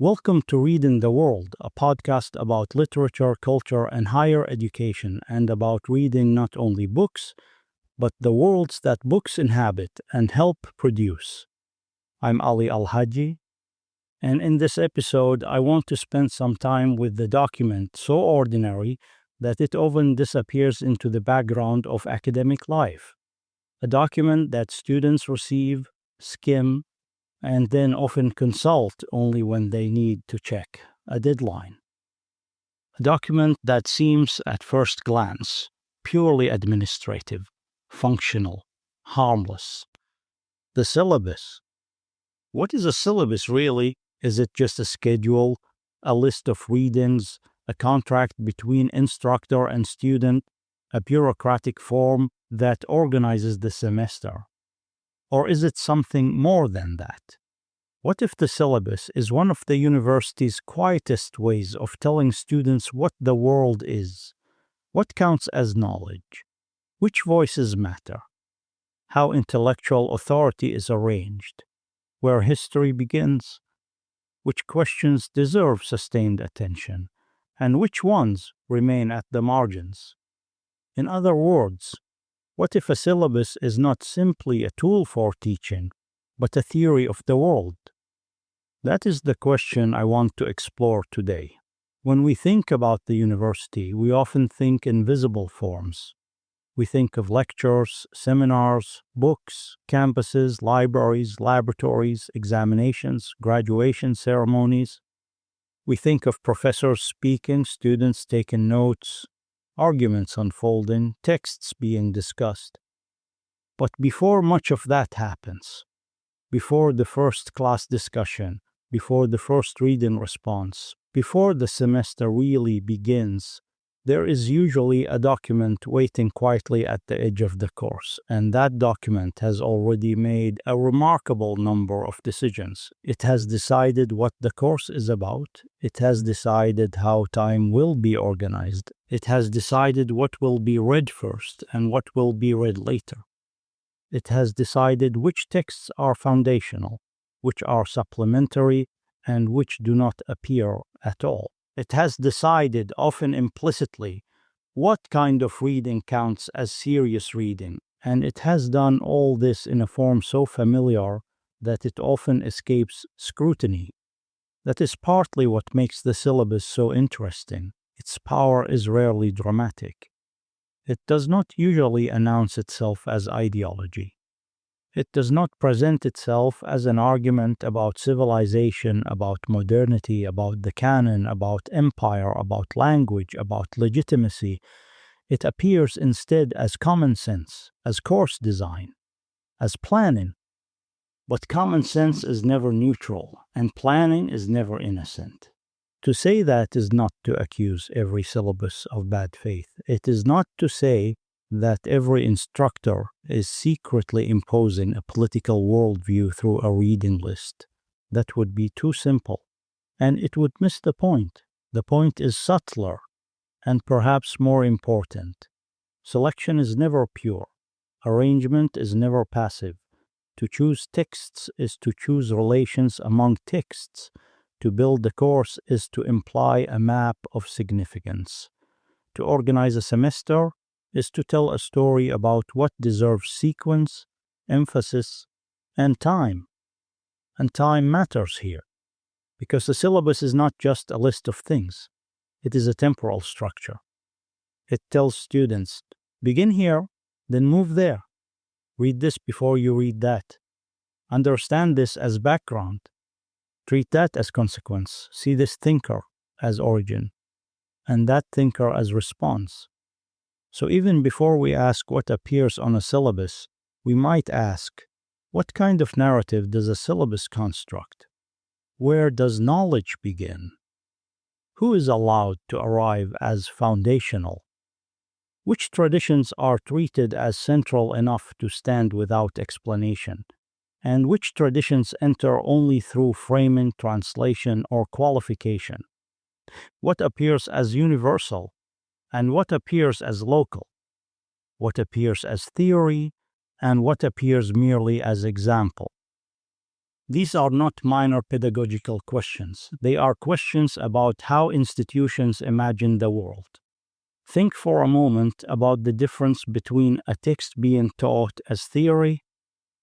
Welcome to Reading the World, a podcast about literature, culture, and higher education, and about reading not only books, but the worlds that books inhabit and help produce. I'm Alhajji, and in this episode, I want to spend some time with the document so ordinary that it often disappears into the background of academic life. A document that students receive, skim, and then often consult only when they need to check a deadline. A document that seems at first glance purely administrative, functional, harmless. The syllabus. What is a syllabus really? Is it just a schedule, a list of readings, a contract between instructor and student, a bureaucratic form that organizes the semester? Or is it something more than that? What if the syllabus is one of the university's quietest ways of telling students what the world is, what counts as knowledge, which voices matter, how intellectual authority is arranged, where history begins, which questions deserve sustained attention, and which ones remain at the margins? In other words, what if a syllabus is not simply a tool for teaching, but a theory of the world? That is the question I want to explore today. When we think about the university, we often think in visible forms. We think of lectures, seminars, books, campuses, libraries, laboratories, examinations, graduation ceremonies. We think of professors speaking, students taking notes, arguments unfolding, texts being discussed. But before much of that happens, before the first class discussion, before the first reading response, before the semester really begins, there is usually a document waiting quietly at the edge of the course, and that document has already made a remarkable number of decisions. It has decided what the course is about. It has decided how time will be organized. It has decided what will be read first and what will be read later. It has decided which texts are foundational, which are supplementary, and which do not appear at all. It has decided, often implicitly, what kind of reading counts as serious reading, and it has done all this in a form so familiar that it often escapes scrutiny. That is partly what makes the syllabus so interesting. Its power is rarely dramatic. It does not usually announce itself as ideology. It does not present itself as an argument about civilization, about modernity, about the canon, about empire, about language, about legitimacy. It appears instead as common sense, as course design, as planning. But common sense is never neutral, and planning is never innocent. To say that is not to accuse every syllabus of bad faith. It is not to say that every instructor is secretly imposing a political worldview through a reading list. That would be too simple, and it would miss the point. The point is subtler, and perhaps more important. Selection is never pure. Arrangement is never passive. To choose texts is to choose relations among texts. To build the course is to imply a map of significance. To organize a semester is to tell a story about what deserves sequence, emphasis, and time. And time matters here, because the syllabus is not just a list of things. It is a temporal structure. It tells students, begin here, then move there. Read this before you read that. Understand this as background. Treat that as consequence. See this thinker as origin, and that thinker as response. So even before we ask what appears on a syllabus, we might ask, what kind of narrative does a syllabus construct? Where does knowledge begin? Who is allowed to arrive as foundational? Which traditions are treated as central enough to stand without explanation? And which traditions enter only through framing, translation, or qualification? What appears as universal? And what appears as local, what appears as theory, and what appears merely as example. These are not minor pedagogical questions. They are questions about how institutions imagine the world. Think for a moment about the difference between a text being taught as theory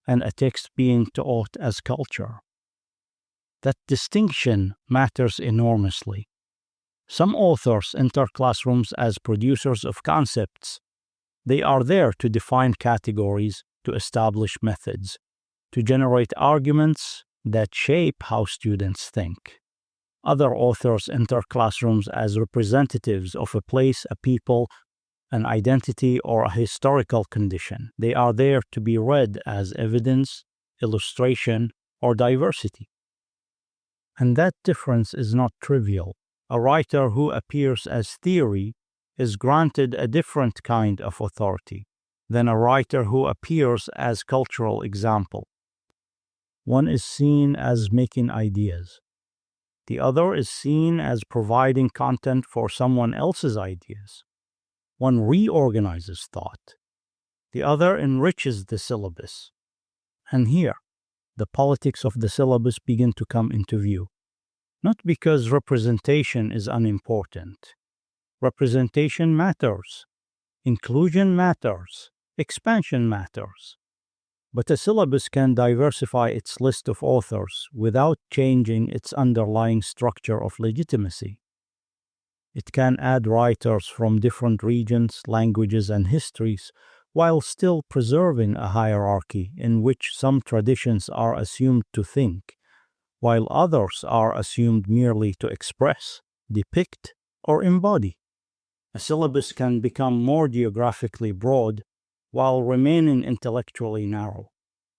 and a text being taught as culture. That distinction matters enormously. Some authors enter classrooms as producers of concepts. They are there to define categories, to establish methods, to generate arguments that shape how students think. Other authors enter classrooms as representatives of a place, a people, an identity, or a historical condition. They are there to be read as evidence, illustration, or diversity. And that difference is not trivial. A writer who appears as theory is granted a different kind of authority than a writer who appears as cultural example. One is seen as making ideas. The other is seen as providing content for someone else's ideas. One reorganizes thought. The other enriches the syllabus. And here, the politics of the syllabus begin to come into view. Not because representation is unimportant. Representation matters. Inclusion matters. Expansion matters. But a syllabus can diversify its list of authors without changing its underlying structure of legitimacy. It can add writers from different regions, languages, and histories, while still preserving a hierarchy in which some traditions are assumed to think, while others are assumed merely to express, depict, or embody. A syllabus can become more geographically broad while remaining intellectually narrow.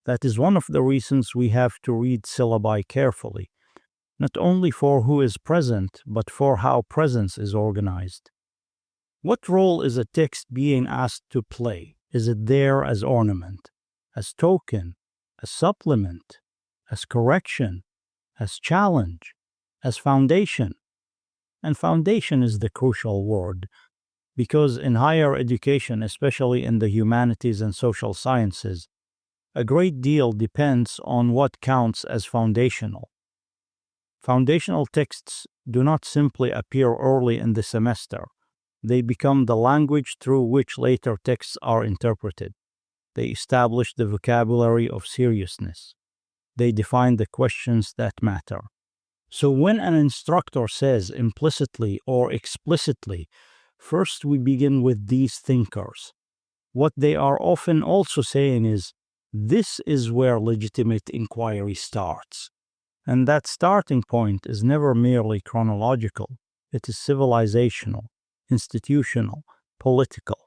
That is one of the reasons we have to read syllabi carefully, not only for who is present, but for how presence is organized. What role is a text being asked to play? Is it there as ornament, as token, as supplement, as correction, as challenge, as foundation? And foundation is the crucial word, because in higher education, especially in the humanities and social sciences, a great deal depends on what counts as foundational. Foundational texts do not simply appear early in the semester. They become the language through which later texts are interpreted. They establish the vocabulary of seriousness. They define the questions that matter. So when an instructor says implicitly or explicitly, first we begin with these thinkers, what they are often also saying is, this is where legitimate inquiry starts. And that starting point is never merely chronological. It is civilizational, institutional, political.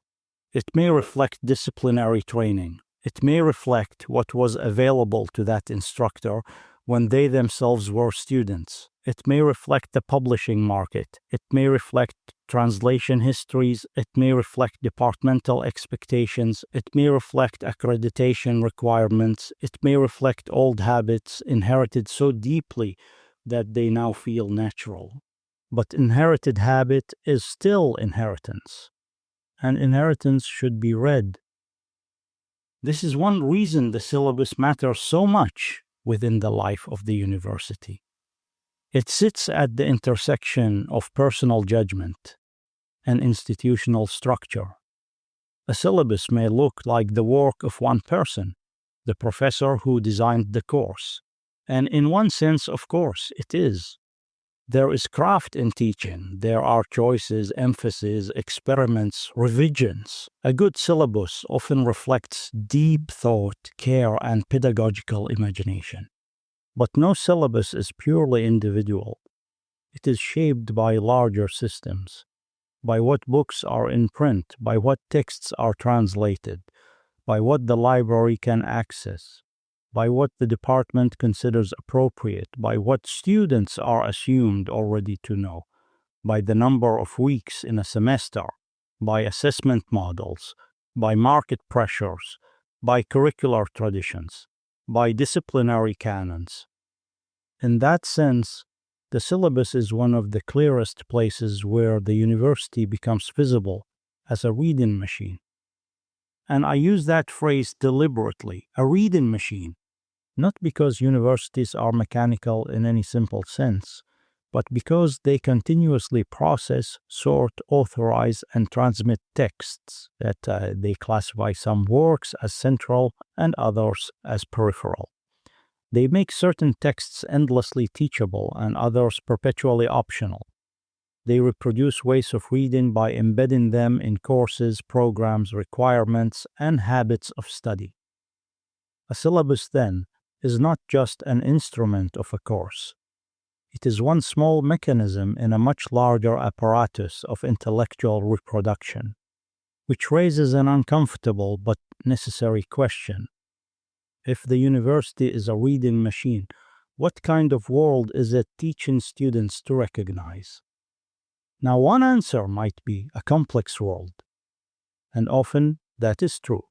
It may reflect disciplinary training. It may reflect what was available to that instructor when they themselves were students. It may reflect the publishing market. It may reflect translation histories. It may reflect departmental expectations. It may reflect accreditation requirements. It may reflect old habits inherited so deeply that they now feel natural. But inherited habit is still inheritance, and inheritance should be read. This is one reason the syllabus matters so much within the life of the university. It sits at the intersection of personal judgment and institutional structure. A syllabus may look like the work of one person, the professor who designed the course. And in one sense, of course, it is. There is craft in teaching. There are choices, emphasis, experiments, revisions. A good syllabus often reflects deep thought, care, and pedagogical imagination. But no syllabus is purely individual. It is shaped by larger systems, by what books are in print, by what texts are translated, by what the library can access, by what the department considers appropriate, by what students are assumed already to know, by the number of weeks in a semester, by assessment models, by market pressures, by curricular traditions, by disciplinary canons. In that sense, the syllabus is one of the clearest places where the university becomes visible as a reading machine. And I use that phrase deliberately, a reading machine, not because universities are mechanical in any simple sense, but because they continuously process, sort, authorize, and transmit texts that they classify some works as central and others as peripheral. They make certain texts endlessly teachable and others perpetually optional. They reproduce ways of reading by embedding them in courses, programs, requirements, and habits of study. A syllabus, then, is not just an instrument of a course. It is one small mechanism in a much larger apparatus of intellectual reproduction, which raises an uncomfortable but necessary question. If the university is a reading machine, what kind of world is it teaching students to recognize? Now, one answer might be a complex world, and often that is true.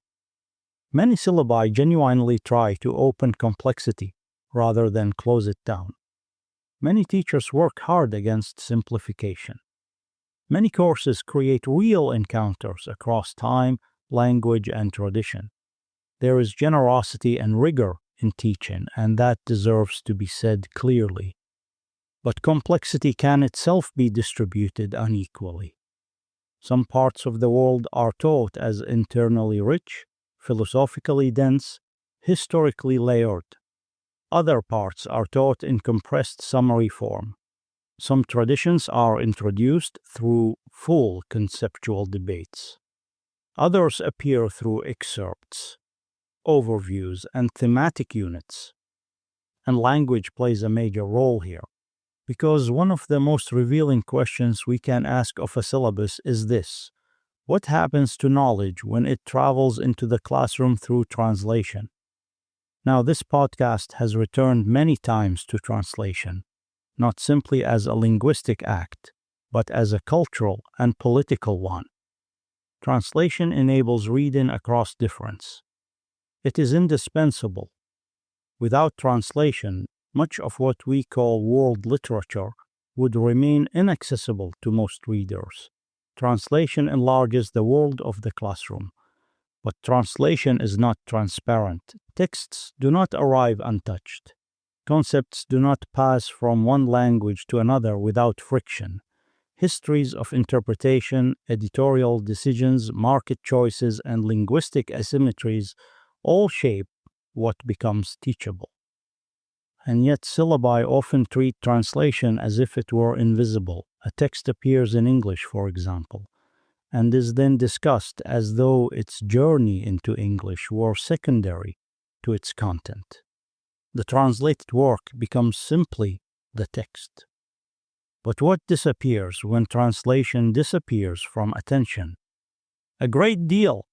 Many syllabi genuinely try to open complexity rather than close it down. Many teachers work hard against simplification. Many courses create real encounters across time, language, and tradition. There is generosity and rigor in teaching, and that deserves to be said clearly. But complexity can itself be distributed unequally. Some parts of the world are taught as internally rich, philosophically dense, historically layered. Other parts are taught in compressed summary form. Some traditions are introduced through full conceptual debates. Others appear through excerpts, overviews, and thematic units. And language plays a major role here, because one of the most revealing questions we can ask of a syllabus is this: what happens to knowledge when it travels into the classroom through translation? Now, this podcast has returned many times to translation, not simply as a linguistic act, but as a cultural and political one. Translation enables reading across difference. It is indispensable. Without translation, much of what we call world literature would remain inaccessible to most readers. Translation enlarges the world of the classroom. But translation is not transparent. Texts do not arrive untouched. Concepts do not pass from one language to another without friction. Histories of interpretation, editorial decisions, market choices, and linguistic asymmetries all shape what becomes teachable. And yet syllabi often treat translation as if it were invisible. A text appears in English, for example, and is then discussed as though its journey into English were secondary to its content. The translated work becomes simply the text. But what disappears when translation disappears from attention? A great deal.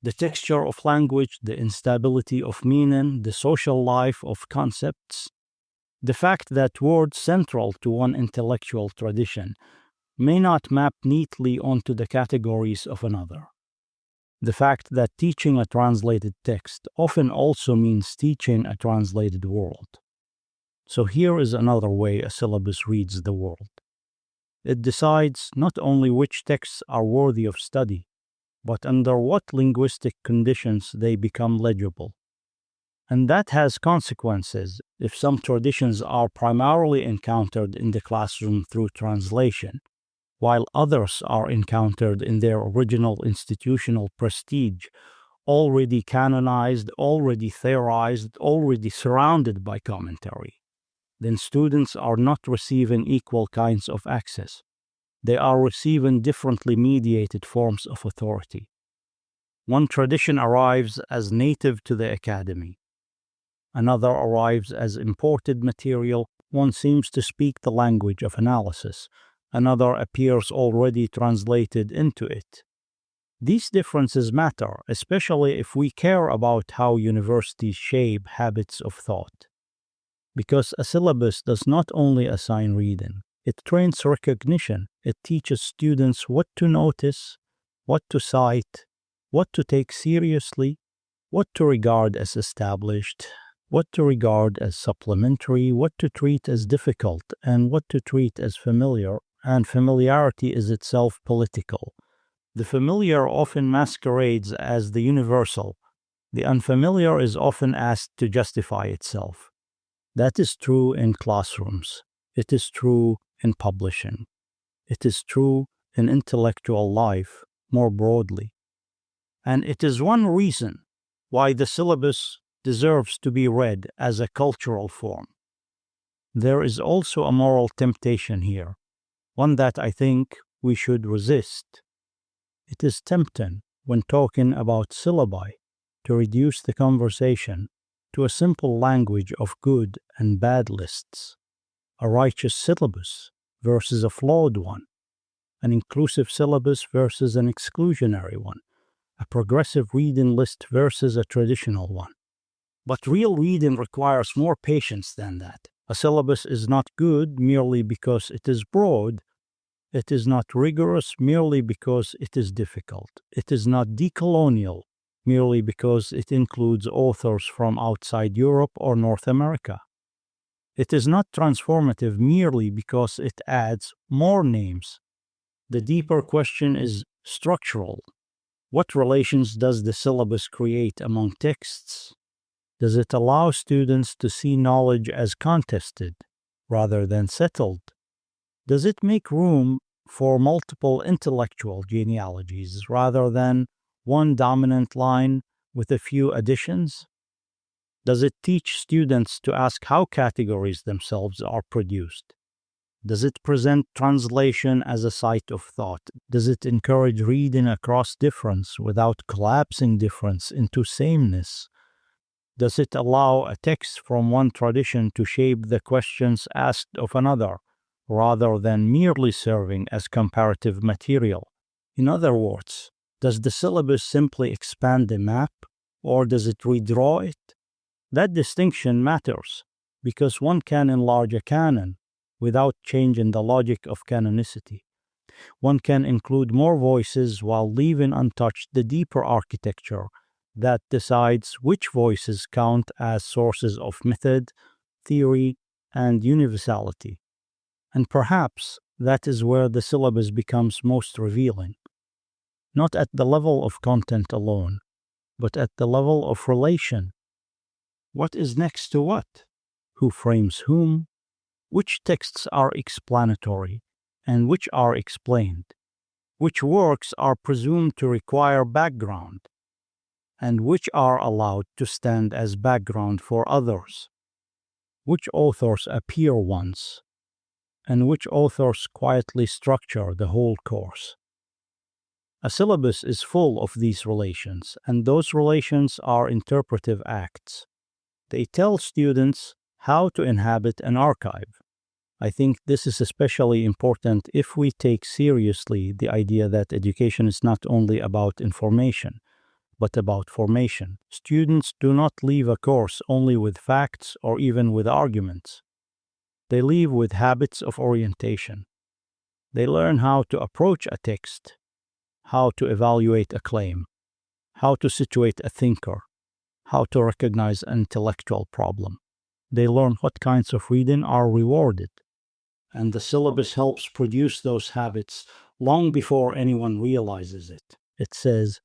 The texture of language, the instability of meaning, the social life of concepts. The fact that words central to one intellectual tradition may not map neatly onto the categories of another. The fact that teaching a translated text often also means teaching a translated world. So here is another way a syllabus reads the world. It decides not only which texts are worthy of study, but under what linguistic conditions they become legible. And that has consequences if some traditions are primarily encountered in the classroom through translation, while others are encountered in their original institutional prestige, already canonized, already theorized, already surrounded by commentary. Then students are not receiving equal kinds of access. They are receiving differently mediated forms of authority. One tradition arrives as native to the academy. Another arrives as imported material. One seems to speak the language of analysis. Another appears already translated into it. These differences matter, especially if we care about how universities shape habits of thought. Because a syllabus does not only assign reading, it trains recognition. It teaches students what to notice, what to cite, what to take seriously, what to regard as established, what to regard as supplementary, what to treat as difficult, and what to treat as familiar. And familiarity is itself political. The familiar often masquerades as the universal, The unfamiliar is often asked to justify itself. That is true in classrooms. It is true in publishing. It is true in intellectual life more broadly. And it is one reason why the syllabus deserves to be read as a cultural form. There is also a moral temptation here, one that I think we should resist. It is tempting, when talking about syllabi, to reduce the conversation to a simple language of good and bad lists, a righteous syllabus versus a flawed one, an inclusive syllabus versus an exclusionary one, a progressive reading list versus a traditional one. But real reading requires more patience than that. A syllabus is not good merely because it is broad. It is not rigorous merely because it is difficult. It is not decolonial merely because it includes authors from outside Europe or North America. It is not transformative merely because it adds more names. The deeper question is structural. What relations does the syllabus create among texts? Does it allow students to see knowledge as contested rather than settled? Does it make room for multiple intellectual genealogies rather than one dominant line with a few additions? Does it teach students to ask how categories themselves are produced? Does it present translation as a site of thought? Does it encourage reading across difference without collapsing difference into sameness? Does it allow a text from one tradition to shape the questions asked of another, rather than merely serving as comparative material? In other words, does the syllabus simply expand the map, or does it redraw it? That distinction matters, because one can enlarge a canon without changing the logic of canonicity. One can include more voices while leaving untouched the deeper architecture that decides which voices count as sources of method, theory, and universality. And perhaps that is where the syllabus becomes most revealing. Not at the level of content alone, but at the level of relation. What is next to what? Who frames whom? Which texts are explanatory and which are explained? Which works are presumed to require background, and which are allowed to stand as background for others? Which authors appear once, and which authors quietly structure the whole course? A syllabus is full of these relations, and those relations are interpretive acts. They tell students how to inhabit an archive. I think this is especially important if we take seriously the idea that education is not only about information, but about formation. Students do not leave a course only with facts or even with arguments. They leave with habits of orientation. They learn how to approach a text, how to evaluate a claim, how to situate a thinker, how to recognize an intellectual problem. They learn what kinds of reading are rewarded. And the syllabus helps produce those habits long before anyone realizes it. It says,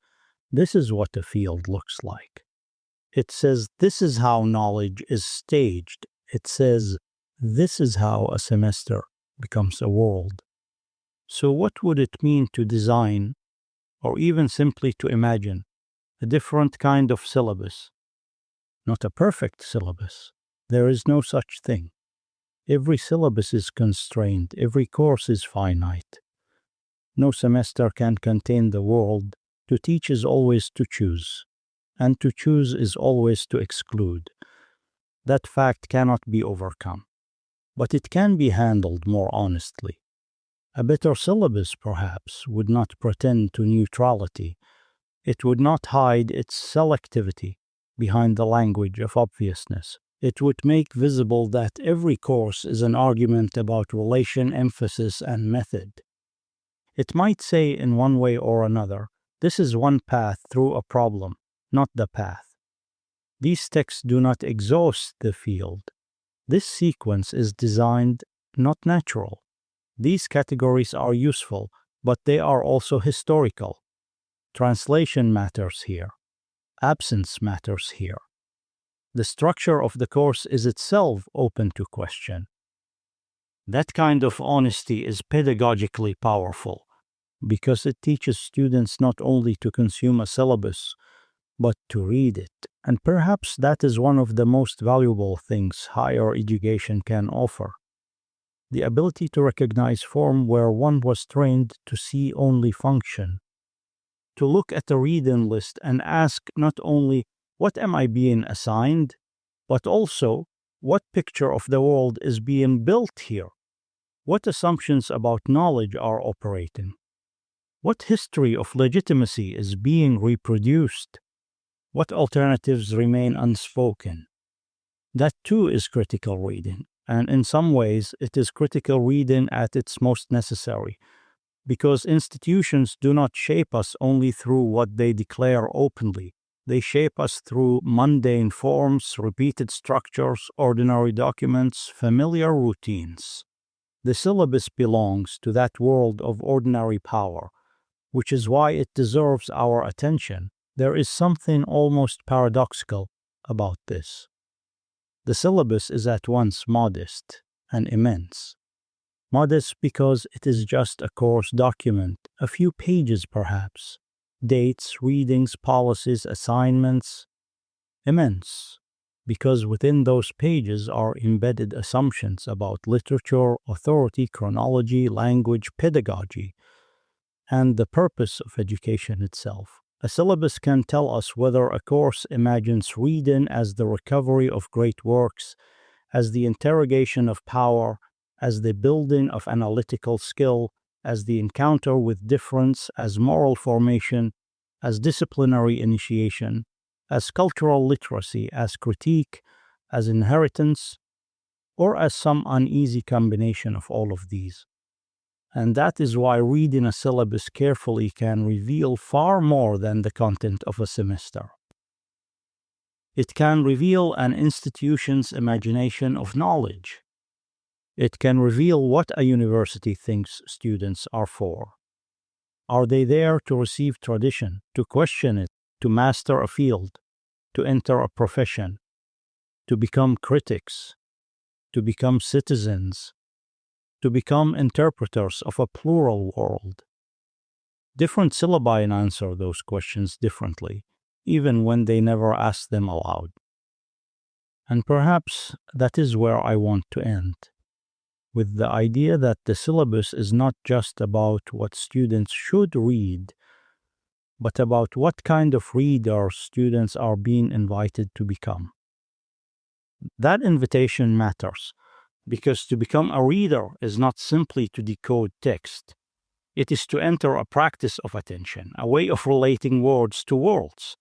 this is what a field looks like. It says, this is how knowledge is staged. It says, this is how a semester becomes a world. So what would it mean to design, or even simply to imagine, a different kind of syllabus? Not a perfect syllabus. There is no such thing. Every syllabus is constrained. Every course is finite. No semester can contain the world. To teach is always to choose, and to choose is always to exclude. That fact cannot be overcome, but it can be handled more honestly. A better syllabus, perhaps, would not pretend to neutrality. It would not hide its selectivity behind the language of obviousness. It would make visible that every course is an argument about relation, emphasis, and method. It might say in one way or another, this is one path through a problem, not the path. These texts do not exhaust the field. This sequence is designed, not natural. These categories are useful, but they are also historical. Translation matters here. absence matters here. The structure of the course is itself open to question. That kind of honesty is pedagogically powerful because it teaches students not only to consume a syllabus, but to read it. And perhaps that is one of the most valuable things higher education can offer. The ability to recognize form where one was trained to see only function. To look at a reading list and ask not only, what am I being assigned, but also, what picture of the world is being built here? What assumptions about knowledge are operating? What history of legitimacy is being reproduced? What alternatives remain unspoken? That too is critical reading, and in some ways it is critical reading at its most necessary, because institutions do not shape us only through what they declare openly. They shape us through mundane forms, repeated structures, ordinary documents, familiar routines. The syllabus belongs to that world of ordinary power, which is why it deserves our attention. There is something almost paradoxical about this. The syllabus is at once modest and immense. Modest because it is just a course document, a few pages perhaps, dates, readings, policies, assignments. Immense because within those pages are embedded assumptions about literature, authority, chronology, language, pedagogy, and the purpose of education itself. A syllabus can tell us whether a course imagines reading as the recovery of great works, as the interrogation of power, as the building of analytical skill, as the encounter with difference, as moral formation, as disciplinary initiation, as cultural literacy, as critique, as inheritance, or as some uneasy combination of all of these. And that is why reading a syllabus carefully can reveal far more than the content of a semester. It can reveal an institution's imagination of knowledge. It can reveal what a university thinks students are for. Are they there to receive tradition, to question it, to master a field, to enter a profession, to become critics, to become citizens, to become interpreters of a plural world? Different syllabi answer those questions differently, even when they never ask them aloud. And perhaps that is where I want to end, with the idea that the syllabus is not just about what students should read, but about what kind of reader students are being invited to become. That invitation matters, because to become a reader is not simply to decode text. It is to enter a practice of attention, a way of relating words to worlds,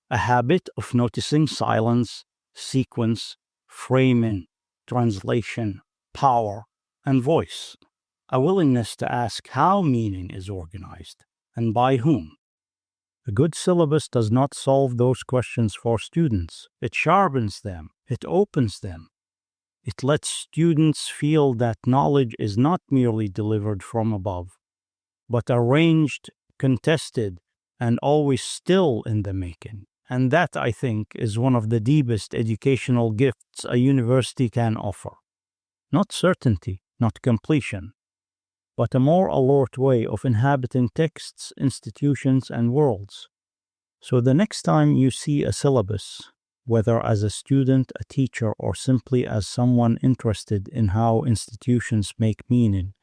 a habit of noticing silence, sequence, framing, translation, power, and voice, a willingness to ask how meaning is organized and by whom. A good syllabus does not solve those questions for students. It sharpens them, it opens them. It lets students feel that knowledge is not merely delivered from above, but arranged, contested, and always still in the making. And that, I think, is one of the deepest educational gifts a university can offer. Not certainty, not completion, but a more alert way of inhabiting texts, institutions, and worlds. So the next time you see a syllabus, whether as a student, a teacher, or simply as someone interested in how institutions make meaning,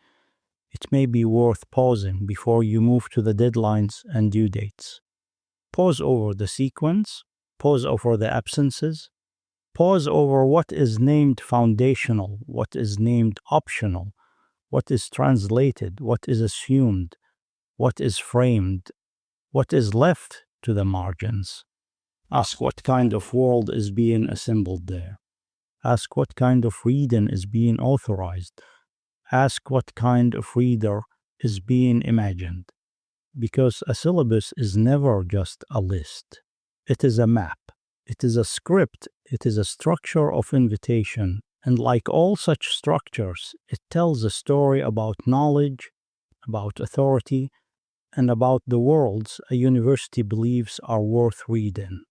it may be worth pausing before you move to the deadlines and due dates. Pause over the sequence, pause over the absences, pause over what is named foundational, what is named optional, what is translated, what is assumed, what is framed, what is left to the margins. Ask what kind of world is being assembled there. Ask what kind of reading is being authorized. Ask what kind of reader is being imagined. Because a syllabus is never just a list. It is a map. It is a script. It is a structure of invitation. And like all such structures, it tells a story about knowledge, about authority, and about the worlds a university believes are worth reading.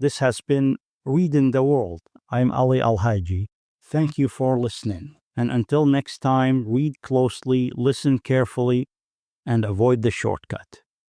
This has been Reading the World. I'm Ali Alhajji. Thank you for listening. And until next time, read closely, listen carefully, and avoid the shortcut.